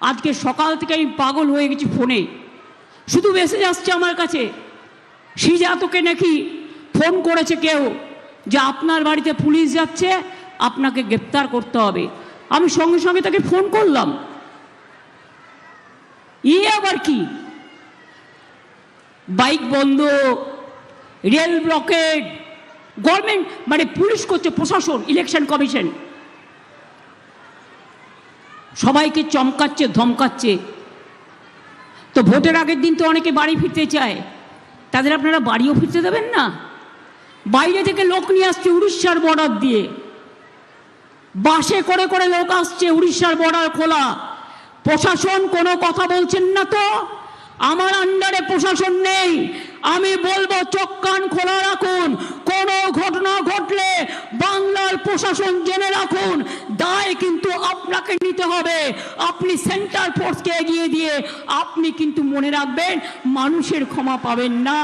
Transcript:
আজকে সকাল থেকে আমি পাগল হয়ে গেছি। ফোনে শুধু মেসেজ আসছে আমার কাছে, শ্রীজাতকে নাকি ফোন করেছে কেউ যে আপনার বাড়িতে পুলিশ যাচ্ছে, আপনাকে গ্রেপ্তার করতে হবে। আমি সঙ্গে সঙ্গে তাকে ফোন করলাম। আবার কি, বাইক বন্ধ, রেল ব্লকেড, গভর্নমেন্ট মানে পুলিশ করছে, প্রশাসন, ইলেকশন কমিশন সবাইকে চমকাচ্ছে, ধমকাচ্ছে। তো ভোটের আগের দিন তো অনেকে বাড়ি ফিরতে চায়, তাদের আপনারা বাড়িও ফিরতে দেবেন না। বাইরে থেকে লোক নিয়ে আসছে উড়িষ্যার বর্ডার দিয়ে, বাসে করে করে লোক আসছে, উড়িষ্যার বর্ডার খোলা। প্রশাসন কোনো কথা বলছেন না। তো আমার আন্ডারে প্রশাসন নেই, আমি বলবো চোখ কান খোলা রাখুন। কোনো ঘটনা ঘটলে বাংলার প্রশাসন জেনে রাখুন, দায় কিন্তু আপনাকে নিতে হবে। আপনি সেন্ট্রাল ফোর্সকে এগিয়ে দিয়ে আপনি কিন্তু মনে রাখবেন মানুষের ক্ষমা পাবেন না।